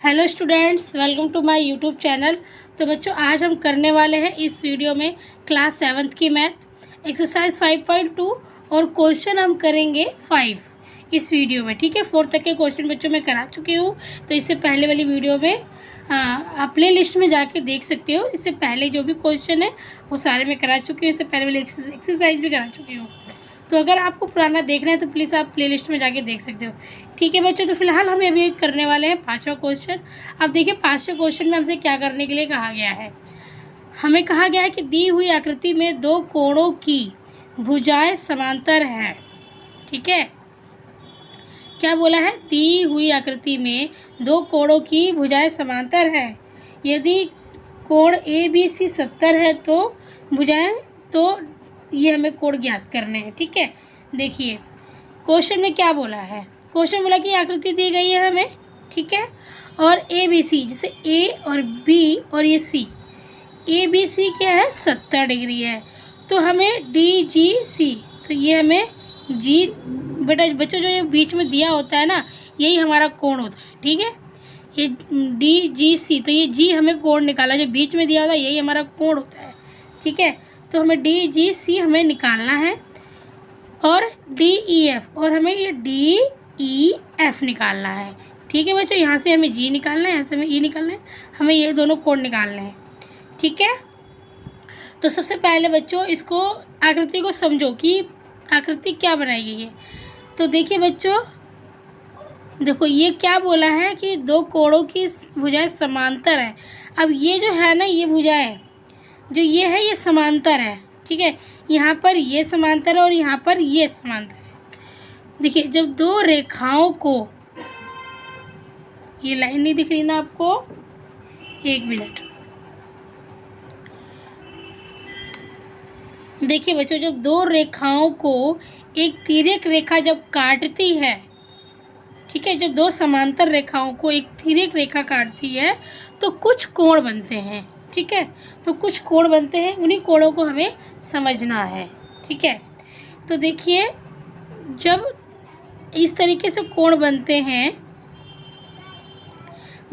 Hello students, welcome to my YouTube channel. तो बच्चों, आज हम करने वाले हैं इस वीडियो में क्लास 7th की मैथ एक्सरसाइज 5.2 और क्वेश्चन हम करेंगे 5 इस वीडियो में। ठीक है, 4 तक के क्वेश्चन बच्चों मैं करा चुकी हूँ। तो इससे पहले वाली वीडियो में आप प्ले लिस्ट में जाके देख सकते हो। इससे पहले जो भी क्वेश्चन है वो सारे मैं करा चुकी हूँ। इससे पहले वाली एक्सरसाइज भी करा चुकी हूँ। तो अगर आपको पुराना देखना है तो प्लीज़ आप प्लेलिस्ट में जाके देख सकते हो। ठीक है बच्चों, तो फिलहाल हम अभी करने वाले हैं 5वां क्वेश्चन। अब देखिए 5वें क्वेश्चन में हमसे क्या करने के लिए कहा गया है। हमें कहा गया है कि दी हुई आकृति में दो कोणों की भुजाएं समांतर हैं। ठीक है, क्या बोला है? दी हुई आकृति में दो कोणों की भुजाएं समांतर है। यदि कोण ABC 70 है तो भुजाएं, तो ये हमें कोण ज्ञात करने हैं। ठीक है, देखिए क्वेश्चन में क्या बोला है। क्वेश्चन बोला कि आकृति दी गई है हमें, ठीक है, और ABC जैसे A और B और ये C, ABC क्या है? 70 डिग्री है। तो हमें DGC, तो ये हमें G, बेटा बच्चों जो ये बीच में दिया होता है ना, यही हमारा कोण होता है। ठीक है, ये DGC, तो ये G हमें कोण निकाला, जो बीच में दिया होगा यही हमारा कोण होता है। ठीक है, तो हमें DGC हमें निकालना है और DEF, और हमें ये DEF निकालना है। ठीक है बच्चों, यहाँ से हमें G निकालना है, यहाँ से हमें E निकालना है, हमें ये दोनों कोण निकालने हैं। ठीक है, तो सबसे पहले बच्चों इसको आकृति को समझो कि आकृति क्या बनाई गई है। तो देखिए बच्चों, देखो ये क्या बोला है कि दो कोणों की भुजाएं समांतर है। अब ये जो है ना, ये भुजाएं जो ये है ये समांतर है। ठीक है, यहाँ पर ये समांतर है और यहाँ पर ये समांतर है। देखिए जब दो रेखाओं को, ये लाइन नहीं दिख रही ना आपको, एक मिनट, देखिए बच्चों, जब दो रेखाओं को एक तिर्यक रेखा जब काटती है, ठीक है, जब दो समांतर रेखाओं को एक तिर्यक रेखा काटती है तो कुछ कोण बनते हैं। ठीक है, तो कुछ कोण बनते हैं, उन्हीं कोणों को हमें समझना है। ठीक है, तो देखिए जब इस तरीके से कोण बनते हैं,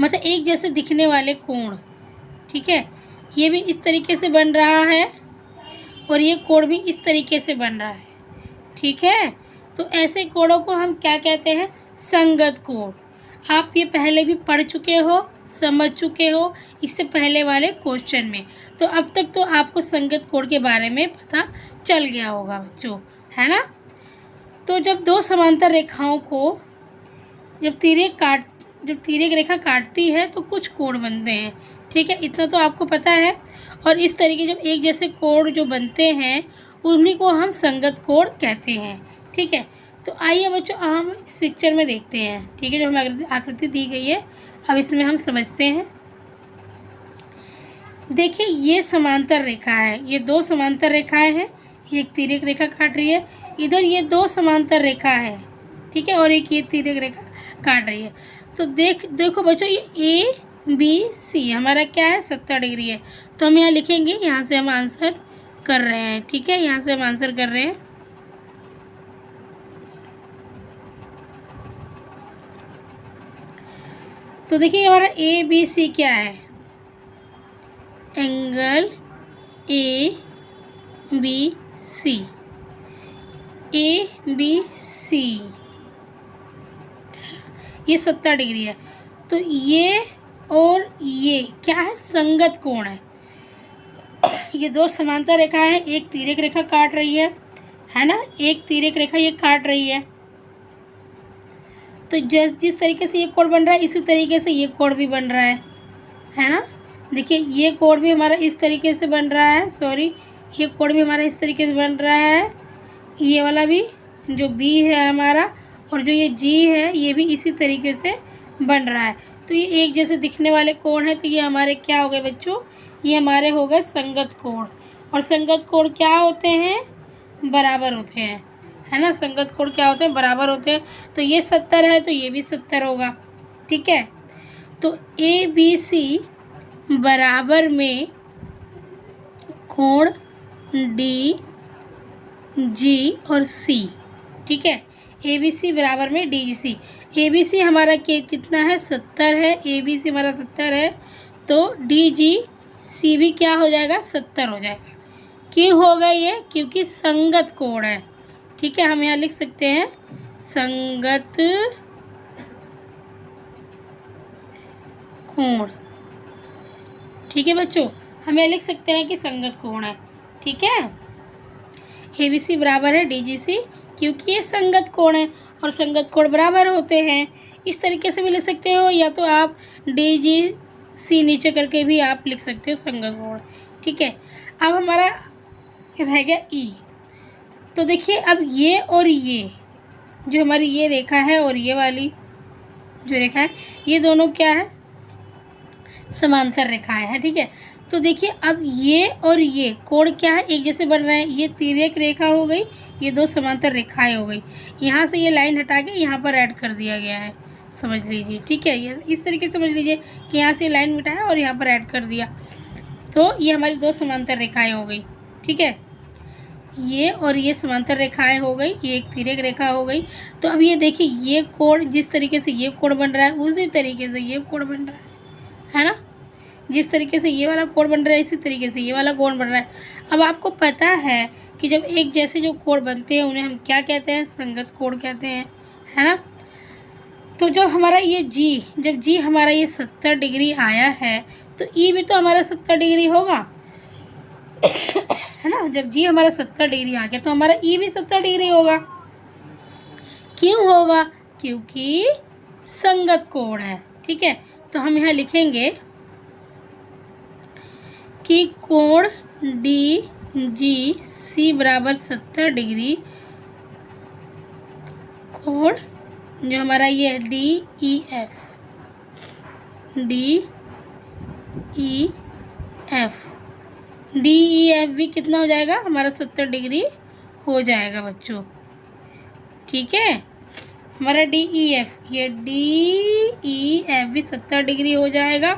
मतलब एक जैसे दिखने वाले कोण, ठीक है, ये भी इस तरीके से बन रहा है और ये कोण भी इस तरीके से बन रहा है। ठीक है, तो ऐसे कोणों को हम क्या कहते हैं? संगत कोण। आप ये पहले भी पढ़ चुके हो, समझ चुके हो इससे पहले वाले क्वेश्चन में। तो अब तक तो आपको संगत कोण के बारे में पता चल गया होगा बच्चों, है ना। तो जब दो समांतर रेखाओं को जब तिर्यक रेखा काटती है तो कुछ कोण बनते हैं। ठीक है, इतना तो आपको पता है। और इस तरीके जब एक जैसे कोण जो बनते हैं उन्हीं को हम संगत कोण कहते हैं। ठीक है, तो आइए बच्चों हम इस पिक्चर में देखते हैं। ठीक है, जब हमें आकृति दी गई है, अब इसमें हम समझते हैं। देखिए ये समांतर रेखा है, ये दो समांतर रेखाएं हैं, एक तिर्यक रेखा काट रही है, इधर ये दो समांतर रेखा है। ठीक है, और एक ये तिर्यक रेखा काट रही है। तो देखो बच्चों, ये ABC हमारा क्या है? 70 डिग्री है। तो हम यहाँ लिखेंगे, यहाँ से हम आंसर कर रहे हैं। ठीक है, यहाँ से हम आंसर कर रहे हैं। तो देखिए हमारा ABC क्या है? एंगल ABC, ABC ये 70 डिग्री है। तो ये और ये क्या है? संगत कोण है। ये दो समांतर रेखा है, एक तिर्यक रेखा काट रही है ना, एक तिर्यक रेखा ये काट रही है। तो जिस तरीके से ये कोण बन रहा है इसी तरीके से ये कोण भी बन रहा है ना। देखिए ये कोण भी हमारा इस तरीके से बन रहा है, सॉरी, ये कोण भी हमारा इस तरीके से बन रहा है, ये वाला भी जो B है हमारा, और जो ये G है ये भी इसी तरीके से बन रहा है। तो ये एक जैसे दिखने वाले कोण है। तो ये हमारे क्या हो गए बच्चों? ये हमारे हो गए संगत कोण। और संगत कोण क्या होते हैं? बराबर होते हैं, है ना। संगत कोण क्या होते हैं? बराबर होते हैं। तो ये 70 है तो ये भी 70 होगा। ठीक है, तो ABC बराबर में कोण DG और C। ठीक है, ABC बराबर में DGC। ABC हमारा कितना है, 70 है। ABC हमारा 70 है, तो DGC भी क्या हो जाएगा, 70 हो जाएगा। क्यों होगा ये, क्योंकि संगत कोण है। ठीक है, हम यहाँ लिख सकते हैं संगत कोण। ठीक है बच्चों, हम यहाँ लिख सकते हैं कि संगत कोण है। ठीक है, ABC बराबर है DGC, क्योंकि ये संगत कोण है और संगत कोण बराबर होते हैं। इस तरीके से भी लिख सकते हो, या तो आप DGC नीचे करके भी आप लिख सकते हो संगत कोण। ठीक है, अब हमारा रह गया E। तो देखिए, अब ये और ये जो हमारी ये रेखा है और ये वाली जो रेखा है, ये दोनों क्या है, समांतर रेखाएं हैं। ठीक है, तो देखिए अब ये और ये कोण क्या है, एक जैसे बन रहे हैं। ये तिर्यक रेखा हो गई, ये दो समांतर रेखाएं हो गई। यहाँ से ये लाइन हटा के यहाँ पर ऐड कर दिया गया है, समझ लीजिए। ठीक है, ये इस तरीके से समझ लीजिए कि यहाँ से लाइन मिटाया और यहाँ पर ऐड कर दिया, तो ये हमारी दो समांतर रेखाएं हो गई। ठीक है, ये और ये समांतर रेखाएं हो गई, ये एक तिर्यक रेखा हो गई। तो अब ये देखिए, ये कोण जिस तरीके से ये कोण बन रहा है, उसी तरीके से ये कोण बन रहा है ना। जिस तरीके से ये वाला कोण बन रहा है, इसी तरीके से ये वाला कोण बन रहा है। अब आपको पता है कि जब एक जैसे जो कोण बनते हैं उन्हें हम क्या कहते हैं, संगत कोण कहते हैं, है ना। तो जब हमारा ये जब जी हमारा ये 70 डिग्री आया है, तो ई भी तो हमारा 70 डिग्री होगा, है ना। जब जी हमारा 70 डिग्री आ गया तो हमारा ई भी 70 डिग्री होगा। क्यों होगा, क्योंकि संगत कोण है। ठीक है, तो हम यहाँ लिखेंगे कि कोण DGC बराबर 70 डिग्री। कोण जो हमारा ये DEF भी कितना हो जाएगा, हमारा 70 डिग्री हो जाएगा बच्चों। ठीक है, हमारा DEF भी 70 डिग्री हो जाएगा।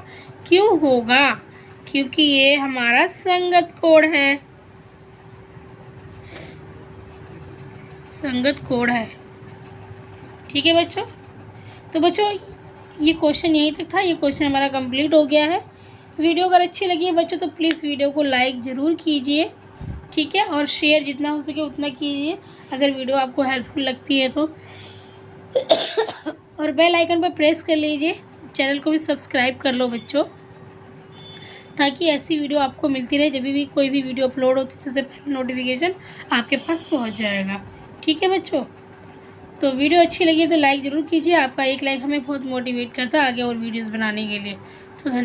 क्यों होगा, क्योंकि ये हमारा संगत कोण है, संगत कोण है। ठीक है बच्चों, तो बच्चों ये क्वेश्चन यहीं तक था। ये क्वेश्चन हमारा कंप्लीट हो गया है। वीडियो अगर अच्छी लगी है बच्चों तो प्लीज़ वीडियो को लाइक ज़रूर कीजिए। ठीक है, और शेयर जितना हो सके उतना कीजिए अगर वीडियो आपको हेल्पफुल लगती है तो। और बेल आइकन पर प्रेस कर लीजिए, चैनल को भी सब्सक्राइब कर लो बच्चों, ताकि ऐसी वीडियो आपको मिलती रहे। जब भी कोई भी वीडियो अपलोड होती है सबसे पहले नोटिफिकेशन आपके पास पहुंच जाएगा। ठीक है बच्चों, तो वीडियो अच्छी लगी तो लाइक ज़रूर कीजिए। आपका एक लाइक हमें बहुत मोटिवेट करता है आगे और वीडियोस बनाने के लिए। तो धन्यवाद।